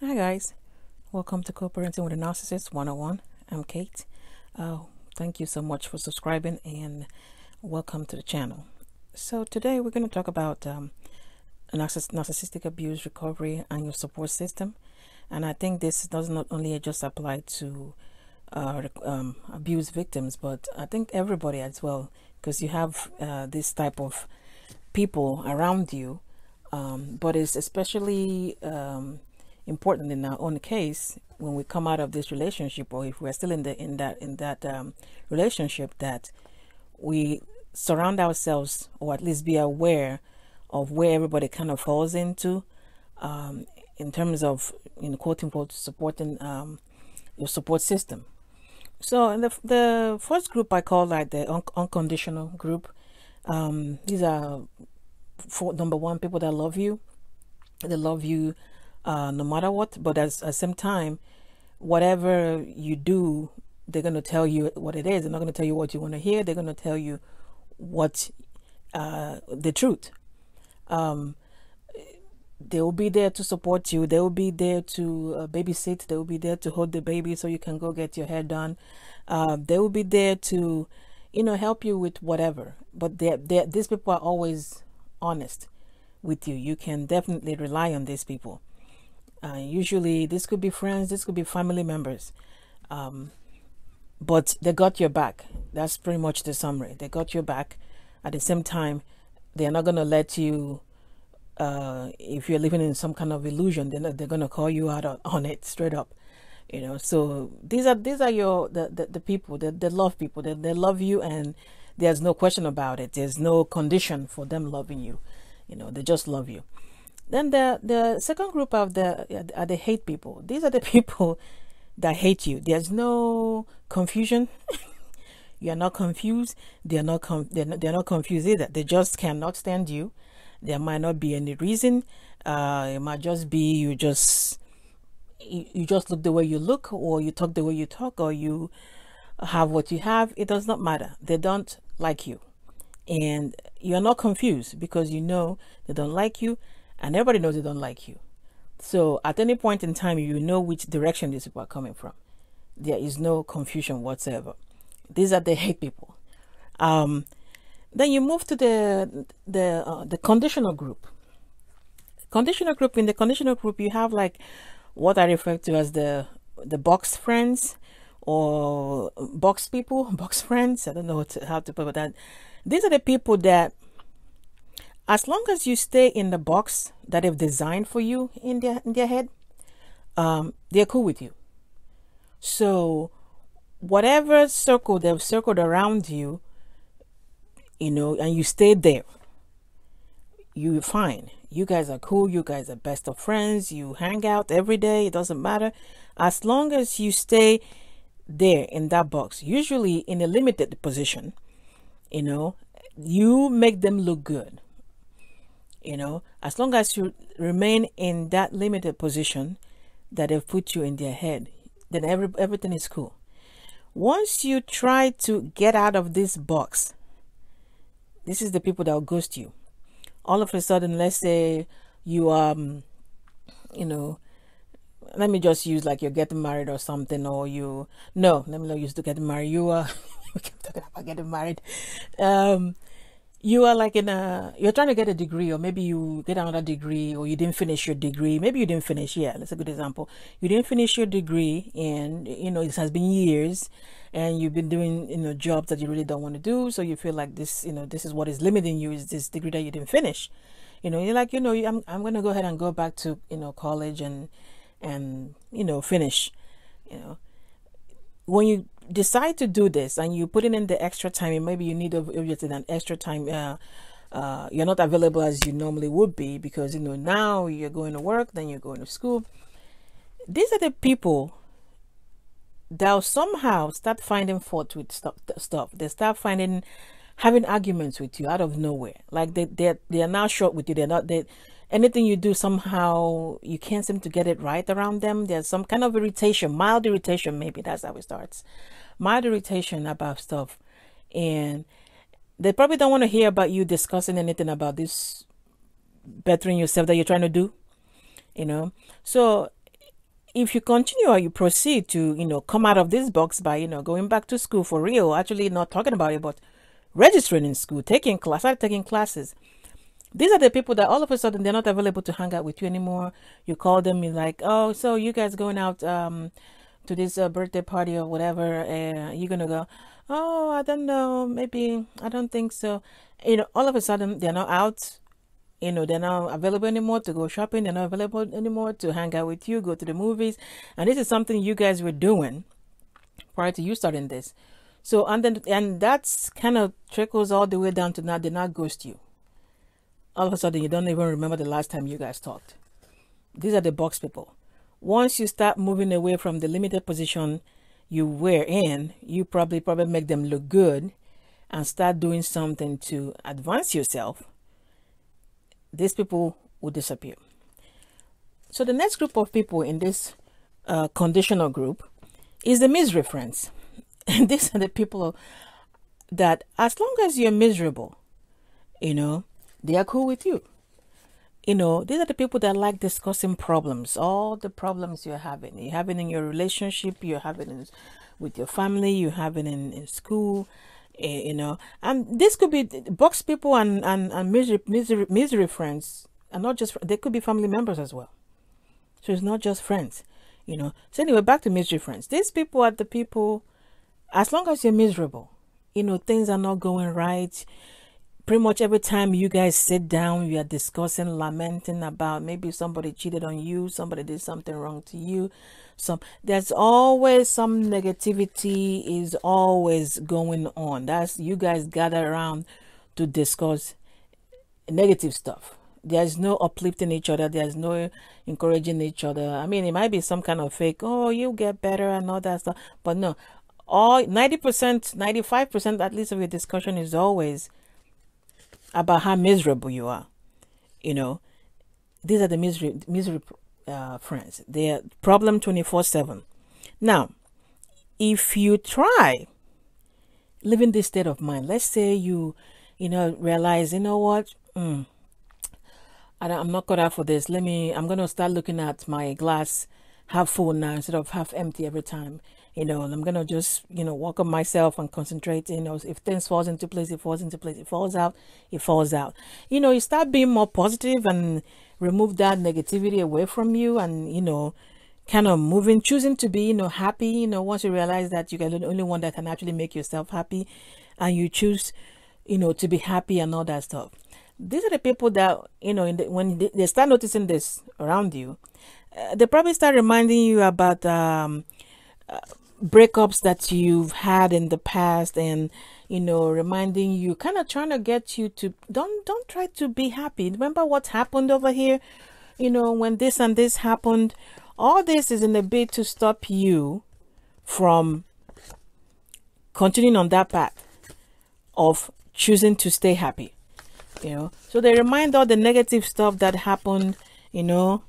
Hi guys, welcome to Co-Parenting with a Narcissist 101. I'm Kate. Thank you so much for subscribing and welcome to the channel. So today we're going to talk about narcissistic abuse recovery and your support system. And I think this does not only just apply to abuse victims, but I think everybody as well, because you have this type of people around you, but it's especially important in our own case when we come out of this relationship, or if we're still in that relationship, that we surround ourselves, or at least be aware of where everybody kind of falls into, in terms of, quote unquote, supporting your support system. So in the first group I call like the unconditional group. These are number one, people that love you. They love you no matter what, but at the same time, whatever you do, they're going to tell you what it is. They're not going to tell you what you want to hear. They're going to tell you what the truth. They will be there to support you. They will be there to babysit. They will be there to hold the baby so you can go get your hair done. They will be there to, help you with whatever. But these people are always honest with you. You can definitely rely on these people. Usually this could be friends, this could be family members, but they got your back. That's pretty much the summary. They got your back. At the same time, they're not going to let you, if you're living in some kind of illusion, they're going to call you out on it straight up. So these are your the people that they love people. They love you, and there's no question about it. There's no condition for them loving you. They just love you. Then the second group are the hate people. These are the people that hate you. There's no confusion. You are not confused. They're not confused either. They just cannot stand you. There might not be any reason. It might just be you just look the way you look, or you talk the way you talk, or you have what you have. It does not matter. They don't like you, and you're not confused because they don't like you. And everybody knows they don't like you. So at any point in time, you know which direction these people are coming from. There is no confusion whatsoever. These are the hate people. Then you move to the conditional group. Conditional group. In the conditional group, you have like what I refer to as the box friends, or box people, box friends. I don't know how to put that. These are the people that, as long as you stay in the box that they've designed for you in their head, they're cool with you. So whatever circle they've circled around you, and you stay there, you're fine. You guys are cool. You guys are best of friends. You hang out every day. It doesn't matter. As long as you stay there in that box, usually in a limited position, you make them look good. As long as you remain in that limited position that they've put you in their head, then everything is cool. Once you try to get out of this box, this is the people that will ghost you. All of a sudden, let's say you let me just use like you're getting married or something, or let me not use to getting married. We keep talking about getting married. You are like you're trying to get a degree, or maybe you get another degree, or you didn't finish your degree. Maybe you didn't finish. Yeah, that's a good example. You didn't finish your degree, and it has been years, and you've been doing jobs that you really don't want to do. So you feel like this is what is limiting you, is this degree that you didn't finish. You're like, I'm going to go ahead and go back to college and finish. When you decide to do this and you put in the extra time, and maybe you need an extra time, you're not available as you normally would be, because now you're going to work, then you're going to school. These are the people that will somehow start finding fault with stuff. They start having arguments with you out of nowhere. Like they are now short with you. Anything you do, somehow you can't seem to get it right around them. There's some kind of irritation, mild irritation, maybe that's how it starts. Mild irritation about stuff. And they probably don't want to hear about you discussing anything about this bettering yourself that you're trying to do. So if you continue or you proceed to, come out of this box by, going back to school for real, actually not talking about it, but registering in school, start taking classes. These are the people that all of a sudden they're not available to hang out with you anymore. You call them, you're like, oh, so you guys going out to this birthday party or whatever, you're gonna go, oh, I don't know, maybe, I don't think so. All of a sudden they're not out. They're not available anymore to go shopping. They're not available anymore to hang out with you, go to the movies. And this is something you guys were doing prior to you starting this. So, and that's kind of trickles all the way down to now they not ghost you. All of a sudden, you don't even remember the last time you guys talked. These are the box people. Once you start moving away from the limited position you were in, you probably make them look good and start doing something to advance yourself. These people will disappear. So the next group of people in this conditional group is the misery friends. And these are the people that as long as you're miserable, they are cool with you. These are the people that like discussing problems, all the problems you're having. You're having in your relationship, you're having with your family, you're having in school. And this could be box people and misery friends, and not just, they could be family members as well. So it's not just friends, So anyway, back to misery friends. These people are the people, as long as you're miserable, things are not going right. Pretty much every time you guys sit down, you are discussing, lamenting about maybe somebody cheated on you, somebody did something wrong to you. There's always some negativity is always going on. That's you guys gather around to discuss negative stuff. There's no uplifting each other. There's no encouraging each other. I mean, it might be some kind of fake, oh, you get better and all that stuff. But no, all 90%, 95% at least of your discussion is always about how miserable you are. These are the misery friends. They are problem 24/7. Now, if you try living this state of mind, let's say you realize, what, I'm not cut out for this. I'm gonna start looking at my glass half full now instead of half empty every time. And I'm gonna just work on myself and concentrate. If things falls into place, it falls into place. It falls out, it falls out. You start being more positive and remove that negativity away from you, and kind of choosing to be happy. Once you realize that you're the only one that can actually make yourself happy, and you choose to be happy and all that stuff. These are the people that when they start noticing this around you, they probably start reminding you about breakups that you've had in the past, and reminding you, kind of trying to get you to don't try to be happy. Remember what happened over here, when this and this happened. All this is in a bid to stop you from continuing on that path of choosing to stay happy. So they remind all the negative stuff that happened, because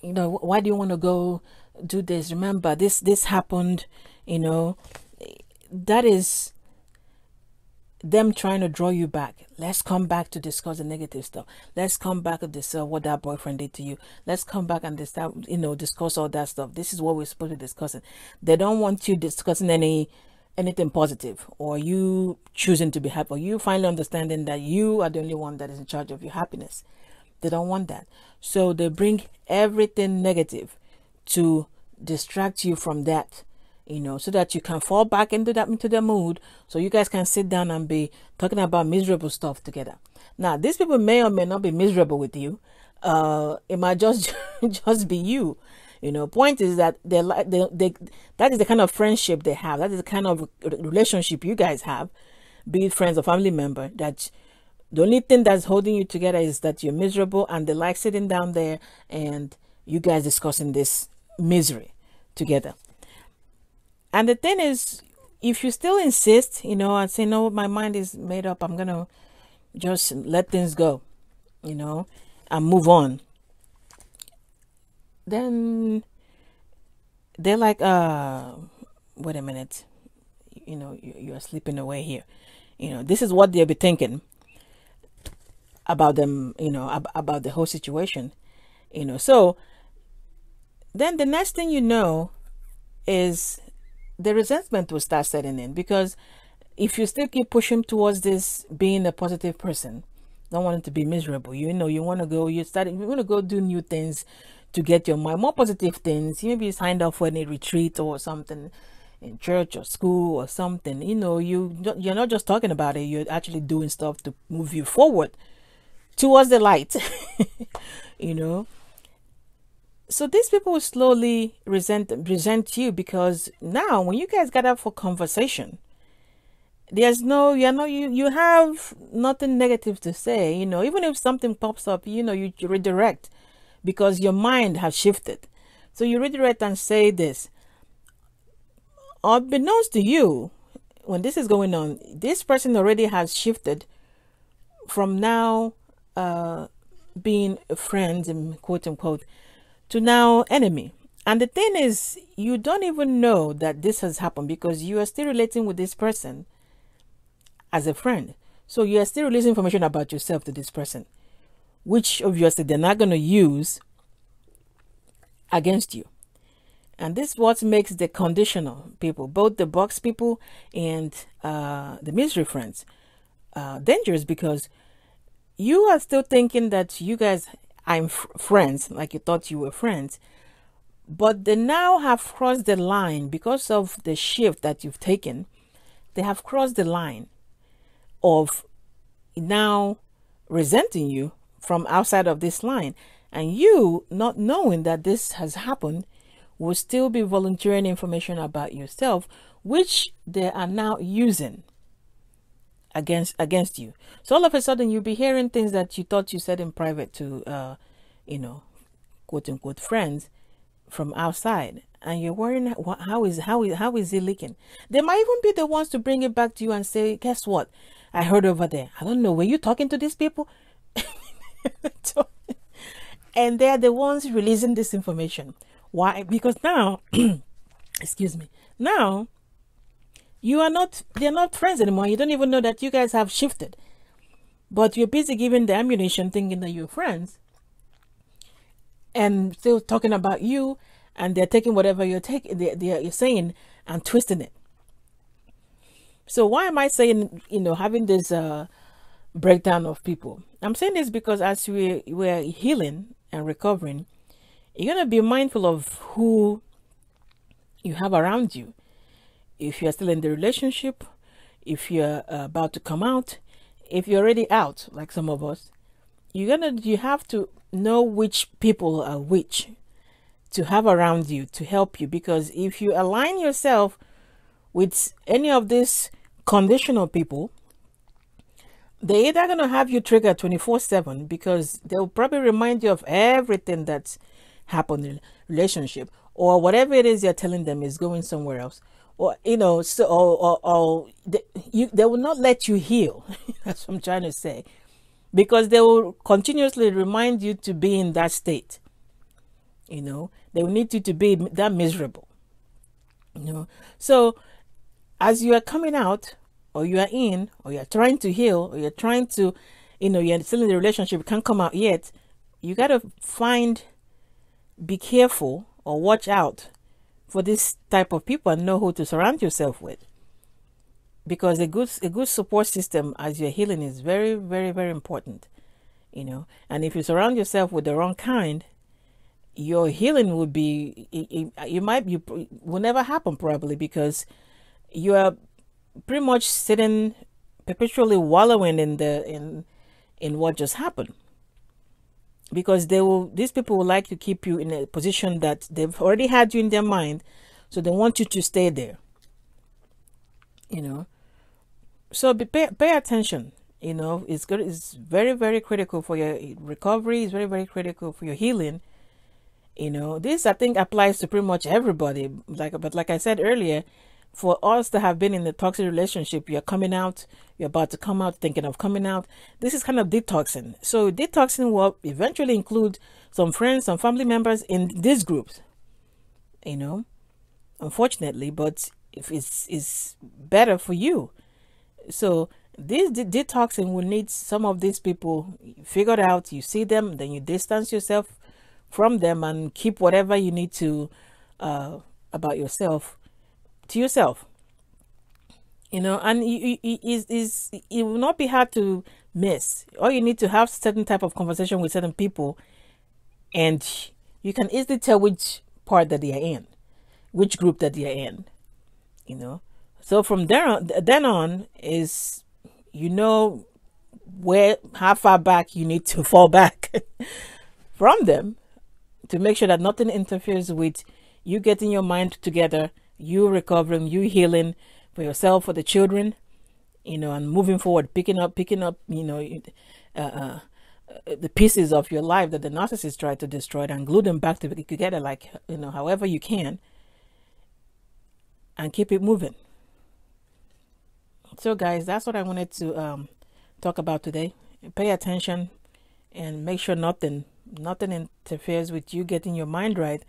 why do you want to go do this? Remember this happened. That is them trying to draw you back. Let's come back to discuss the negative stuff. Let's come back to discuss what that boyfriend did to you. Let's come back and discuss all that stuff. This is what we're supposed to be discussing. They don't want you discussing anything positive, or you choosing to be happy, or you finally understanding that you are the only one that is in charge of your happiness. They don't want that. So they bring everything negative to distract you from that, so that you can fall back into the mood, so you guys can sit down and be talking about miserable stuff together. Now, these people may or may not be miserable with you. It might just be you. Point is that that is the kind of friendship they have. That is the kind of relationship you guys have, be it friends or family member, that the only thing that's holding you together is that you're miserable, and they like sitting down there and you guys discussing this misery together. And the thing is, if you still insist, and say, no, my mind is made up, I'm going to just let things go, and move on, then they're like, wait a minute, you're slipping away here. This is what they'll be thinking about them, about the whole situation. So then the next thing you know is the resentment will start setting in, because if you still keep pushing towards this being a positive person, don't want it to be miserable, you want to go, you want to go do new things to get your mind, more positive things. You maybe signed up for any retreat or something in church or school or something. You're not just talking about it, you're actually doing stuff to move you forward towards the light. you know so these people will slowly resent you, because now when you guys gather for conversation, you have nothing negative to say. Even if something pops up, you redirect, because your mind has shifted. So you redirect and say this. Unbeknownst to you, when this is going on, this person already has shifted from now being friends, and quote unquote, to now enemy. And the thing is, you don't even know that this has happened, because you are still relating with this person as a friend. So you are still releasing information about yourself to this person, which obviously they're not going to use against you. And this is what makes the conditional people, both the box people and the misery friends, dangerous, because you are still thinking that you guys are friends, like you thought you were friends, but they now have crossed the line because of the shift that you've taken. They have crossed the line of now resenting you from outside of this line, and you, not knowing that this has happened, will still be volunteering information about yourself, which they are now using against you. So all of a sudden you'll be hearing things that you thought you said in private to quote unquote friends from outside, and you're worrying, how is it leaking? They might even be the ones to bring it back to you and say, guess what, I heard over there, I don't know, were you talking to these people? And they're the ones releasing this information. Why? Because now excuse me, now they're not friends anymore. You don't even know that you guys have shifted, but you're busy giving the ammunition, thinking that you're friends, and still talking about you, and they're taking whatever you're saying and twisting it. So why am I saying, having this breakdown of people? I'm saying this because as we're healing and recovering, you're going to be mindful of who you have around you. If you're still in the relationship, if you're about to come out, if you're already out, like some of us, you have to know which people are which to have around you to help you. Because if you align yourself with any of these conditional people, they're either going to have you triggered 24/7, because they'll probably remind you of everything that's happened in the relationship, or whatever it is you're telling them is going somewhere else, or they will not let you heal. That's what I'm trying to say, because they will continuously remind you to be in that state. They will need you to be that miserable. So as you are coming out, or you are in, or you're trying to heal, or you're trying to, you're still in the relationship, can't come out yet, you got to be careful or watch out for this type of people and know who to surround yourself with. Because a good support system as you're healing is very, very, very important. And if you surround yourself with the wrong kind, your healing will will never happen, probably, because you are pretty much sitting perpetually wallowing in what just happened. Because these people will like to keep you in a position that they've already had you in their mind, so they want you to stay there. So pay attention. It's good. It's very, very critical for your recovery. It's very, very critical for your healing. This, I think, applies to pretty much everybody. But like I said earlier, for us to have been in a toxic relationship, you're coming out, you're about to come out, thinking of coming out. This is kind of detoxing. So detoxing will eventually include some friends, some family members in these groups, unfortunately, but if it's better for you. So this detoxing will need some of these people figured out. You see them, then you distance yourself from them and keep whatever you need to about yourself to yourself. You know, and it will not be hard to miss. All you need to have certain type of conversation with certain people, and you can easily tell which part that they are in, which group that they are in. You know, so from then on is, you know, how far back you need to fall back from them to make sure that nothing interferes with you getting your mind together, you recovering, you healing for yourself, for the children, you know, and moving forward, picking up, you know, the pieces of your life that the narcissist tried to destroy and glue them back together, like, you know, however you can, and keep it moving. So guys, that's what I wanted to talk about today. Pay attention and make sure nothing interferes with you getting your mind right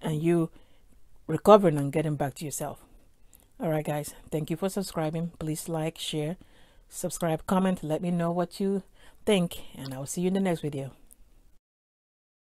and you recovering and getting back to yourself. All right, guys, thank you for subscribing. Please like, share, subscribe, comment, let me know what you think, and I'll see you in the next video.